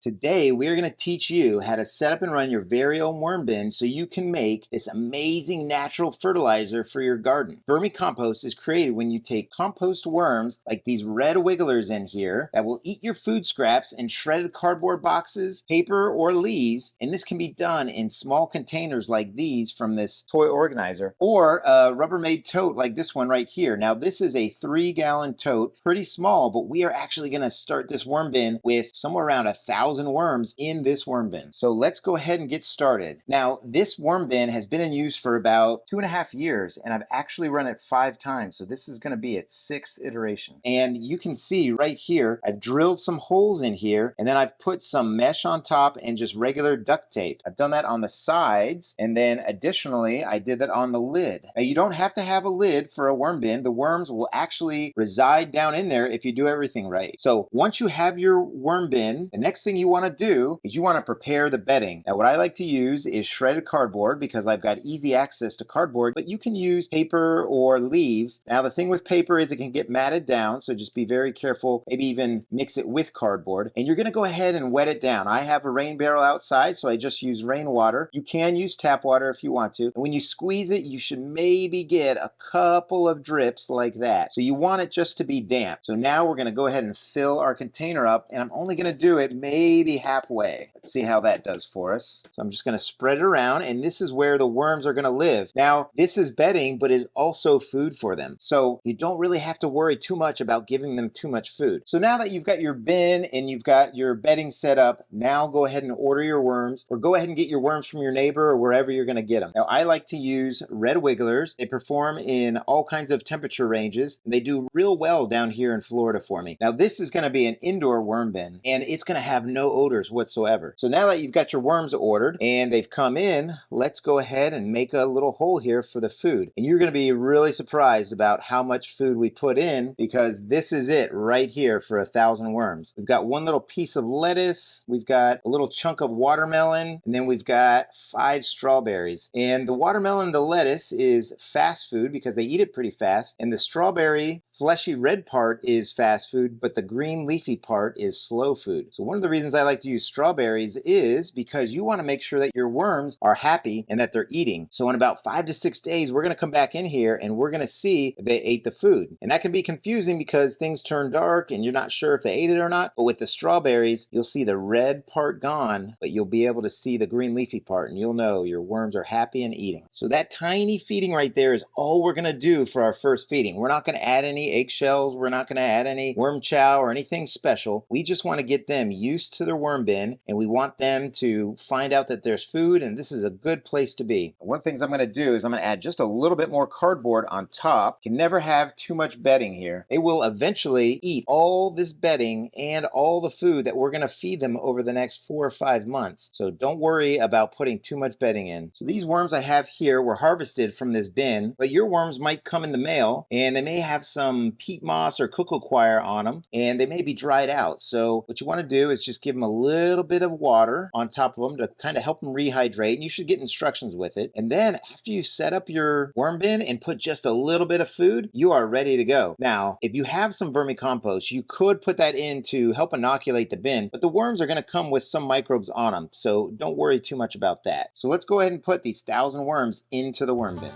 Today, we're going to teach you how to set up and run your very own worm bin so you can make this amazing natural fertilizer for your garden. Vermicompost is created when you take compost worms like these red wigglers in here that will eat your food scraps and shredded cardboard boxes, paper, or leaves. And this can be done in small containers like these from this toy organizer, or a Rubbermaid tote like this one right here. Now, this is a 3-gallon tote, pretty small, but we are actually going to start this worm bin with somewhere around 1,000 worms in this worm bin. So let's go ahead and get started. Now, this worm bin has been in use for about 2.5 years, and I've actually run it 5 times. So this is going to be its 6th iteration. And you can see right here, I've drilled some holes in here, and then I've put some mesh on top and just regular duct tape. I've done that on the sides, and then additionally, I did that on the lid. Now, you don't have to have a lid for a worm bin. The worms will actually reside down in there if you do everything right. So once you have your worm bin, the next thing you want to do is you want to prepare the bedding. Now, what I like to use is shredded cardboard because I've got easy access to cardboard, but you can use paper or leaves. Now, the thing with paper is it can get matted down, so just be very careful. Maybe even mix it with cardboard, and you're going to go ahead and wet it down. I have a rain barrel outside, so I just use rainwater. You can use tap water if you want to. And when you squeeze it, you should maybe get a couple of drips like that. So you want it just to be damp. So now we're going to go ahead and fill our container up, and I'm only going to do it maybe halfway. Let's see how that does for us. So I'm just going to spread it around, and this is where the worms are going to live. Now, this is bedding, but is also food for them. So you don't really have to worry too much about giving them too much food. So now that you've got your bin and you've got your bedding set up, now go ahead and order your worms, or go ahead and get your worms from your neighbor or wherever you're going to get them. Now, I like to use red wigglers. They perform in all kinds of temperature ranges, and they do real well down here in Florida for me. Now, this is going to be an indoor worm bin, and it's going to have no odors whatsoever. So now that you've got your worms ordered and they've come in, let's go ahead and make a little hole here for the food. And you're going to be really surprised about how much food we put in, because this is it right here for 1,000 worms. We've got one little piece of lettuce, we've got a little chunk of watermelon, and then we've got 5 strawberries. And the watermelon, the lettuce is fast food because they eat it pretty fast, and the strawberry fleshy red part is fast food, but the green leafy part is slow food. So one of the reasons I like to use strawberries is because you want to make sure that your worms are happy and that they're eating. So in about 5 to 6 days, we're going to come back in here and we're going to see if they ate the food. And that can be confusing because things turn dark and you're not sure if they ate it or not. But with the strawberries, you'll see the red part gone, but you'll be able to see the green leafy part, and you'll know your worms are happy and eating. So that tiny feeding right there is all we're going to do for our first feeding. We're not going to add any eggshells. We're not going to add any worm chow or anything special. We just want to get them used to their worm bin, and we want them to find out that there's food, and this is a good place to be. One of the things I'm going to do is I'm going to add just a little bit more cardboard on top. You can never have too much bedding here. They will eventually eat all this bedding and all the food that we're going to feed them over the next 4 or 5 months. So don't worry about putting too much bedding in. So these worms I have here were harvested from this bin, but your worms might come in the mail, and they may have some peat moss or cocoa coir on them, and they may be dried out. So what you want to do is just give them a little bit of water on top of them to kind of help them rehydrate, and you should get instructions with it. And then after you set up your worm bin and put just a little bit of food, you are ready to go. Now, if you have some vermicompost, you could put that in to help inoculate the bin, but the worms are going to come with some microbes on them, so don't worry too much about that. So let's go ahead and put these 1,000 worms into the worm bin.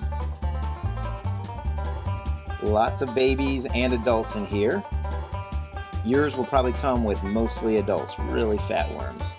Lots of babies and adults in here. Yours will probably come with mostly adults, really fat worms.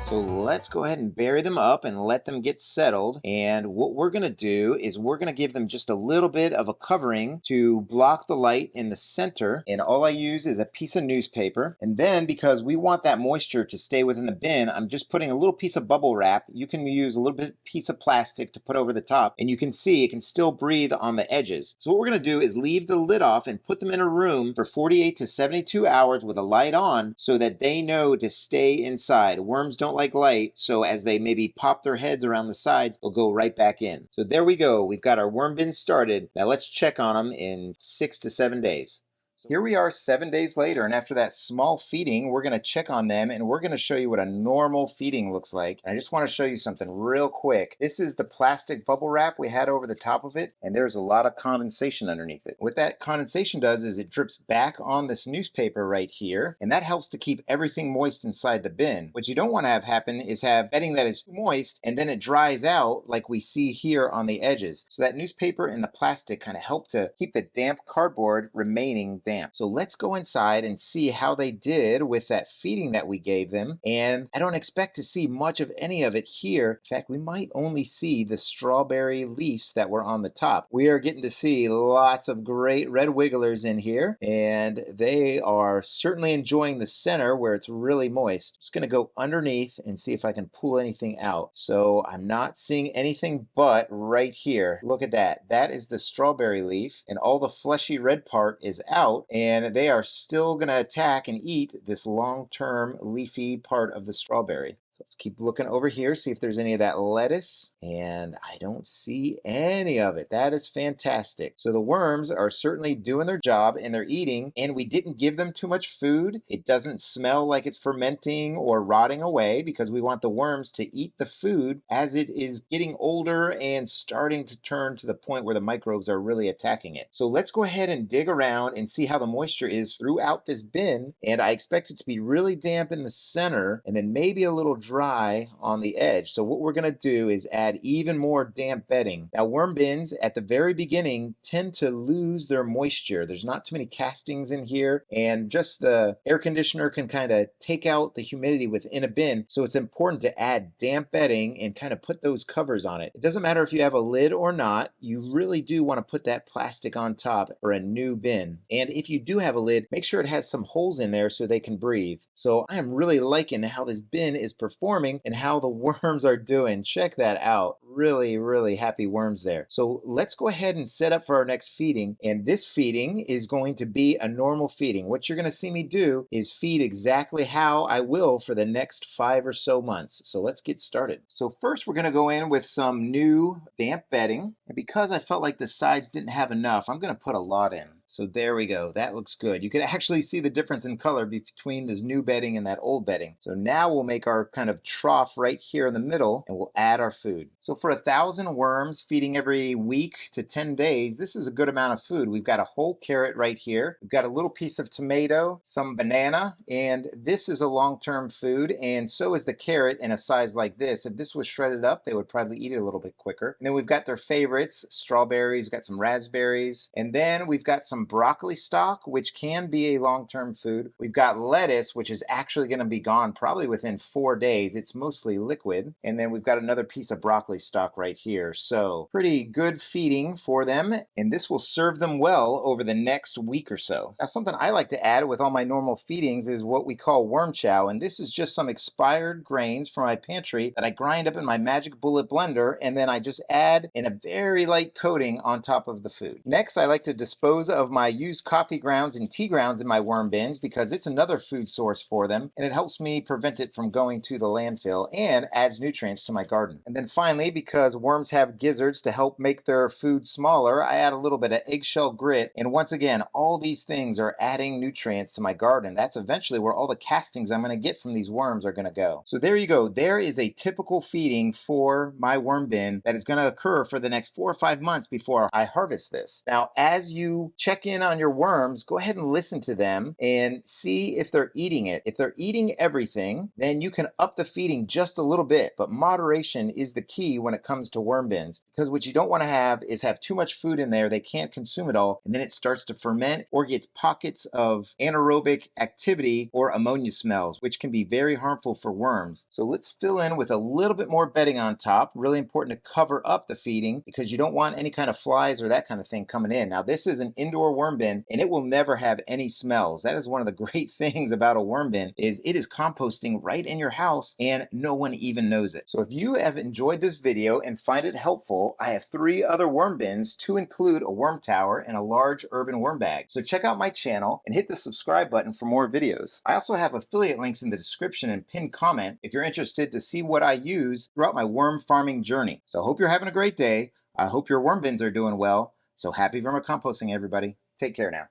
So let's go ahead and bury them up and let them get settled. And what we're going to do is we're going to give them just a little bit of a covering to block the light in the center. And all I use is a piece of newspaper. And then because we want that moisture to stay within the bin, I'm just putting a little piece of bubble wrap. You can use a little bit piece of plastic to put over the top. And you can see it can still breathe on the edges. So what we're going to do is leave the lid off and put them in a room for 48 to 72 hours with a light on so that they know to stay inside. Worms don't like light, so as they maybe pop their heads around the sides, they'll go right back in. So there we go. We've got our worm bin started. Now let's check on them in 6 to 7 days. Here we are 7 days later, and after that small feeding, we're gonna check on them and we're gonna show you what a normal feeding looks like. And I just wanna show you something real quick. This is the plastic bubble wrap we had over the top of it, and there's a lot of condensation underneath it. What that condensation does is it drips back on this newspaper right here, and that helps to keep everything moist inside the bin. What you don't wanna have happen is have bedding that is too moist and then it dries out like we see here on the edges. So that newspaper and the plastic kind of help to keep the damp cardboard remaining damp. So let's go inside and see how they did with that feeding that we gave them. And I don't expect to see much of any of it here. In fact, we might only see the strawberry leaves that were on the top. We are getting to see lots of great red wigglers in here, and they are certainly enjoying the center where it's really moist. Just gonna go underneath and see if I can pull anything out. So I'm not seeing anything but right here. Look at that. That is the strawberry leaf, and all the fleshy red part is out, and they are still going to attack and eat this long-term leafy part of the strawberry. So let's keep looking over here, see if there's any of that lettuce, and I don't see any of it. That is fantastic. So the worms are certainly doing their job and they're eating, and we didn't give them too much food. It doesn't smell like it's fermenting or rotting away because we want the worms to eat the food as it is getting older and starting to turn to the point where the microbes are really attacking it. So let's go ahead and dig around and see how the moisture is throughout this bin, and I expect it to be really damp in the center and then maybe a little dry on the edge. So what we're going to do is add even more damp bedding. Now, worm bins at the very beginning tend to lose their moisture. There's not too many castings in here, and just the air conditioner can kind of take out the humidity within a bin. So it's important to add damp bedding and kind of put those covers on it. It doesn't matter if you have a lid or not. You really do want to put that plastic on top for a new bin. And if you do have a lid, make sure it has some holes in there so they can breathe. So I am really liking how this bin is performing and how the worms are doing. Check that out. Really happy worms there. So let's go ahead and set up for our next feeding. And this feeding is going to be a normal feeding. What you're going to see me do is feed exactly how I will for the next 5 or so months. So let's get started. So first we're going to go in with some new damp bedding. And because I felt like the sides didn't have enough, I'm going to put a lot in. So there we go. That looks good. You can actually see the difference in color between this new bedding and that old bedding. So now we'll make our kind of trough right here in the middle and we'll add our food. So for 1,000 worms feeding every week to 10 days, this is a good amount of food. We've got a whole carrot right here. We've got a little piece of tomato, some banana, and this is a long-term food, and so is the carrot in a size like this. If this was shredded up, they would probably eat it a little bit quicker. And then we've got their favorites, strawberries, we've got some raspberries, and then we've got some broccoli stalk, which can be a long-term food. We've got lettuce, which is actually going to be gone probably within 4 days. It's mostly liquid. And then we've got another piece of broccoli stalk right here. So pretty good feeding for them, and this will serve them well over the next week or so. Now, something I like to add with all my normal feedings is what we call worm chow, and this is just some expired grains from my pantry that I grind up in my Magic Bullet blender, and then I just add in a very light coating on top of the food. Next, I like to dispose of my used coffee grounds and tea grounds in my worm bins because it's another food source for them, and it helps me prevent it from going to the landfill and adds nutrients to my garden. And then finally, because worms have gizzards to help make their food smaller, I add a little bit of eggshell grit, and once again, all these things are adding nutrients to my garden. That's eventually where all the castings I'm going to get from these worms are going to go. So there you go. There is a typical feeding for my worm bin that is going to occur for the next 4 or 5 months before I harvest this. Now, as you check in on your worms, go ahead and listen to them and see if they're eating it. If they're eating everything, then you can up the feeding just a little bit, but moderation is the key when it comes to worm bins, because what you don't want to have is have too much food in there, they can't consume it all, and then it starts to ferment or gets pockets of anaerobic activity or ammonia smells, which can be very harmful for worms. So let's fill in with a little bit more bedding on top. Really important to cover up the feeding because you don't want any kind of flies or that kind of thing coming in. Now, this is an indoor worm bin and it will never have any smells. That is one of the great things about a worm bin, is it is composting right in your house and no one even knows it. So if you have enjoyed this video and find it helpful, I have 3 other worm bins to include a worm tower and a large urban worm bag. So check out my channel and hit the subscribe button for more videos. I also have affiliate links in the description and pinned comment if you're interested to see what I use throughout my worm farming journey. So I hope you're having a great day. I hope your worm bins are doing well. So happy vermicomposting, everybody. Take care now.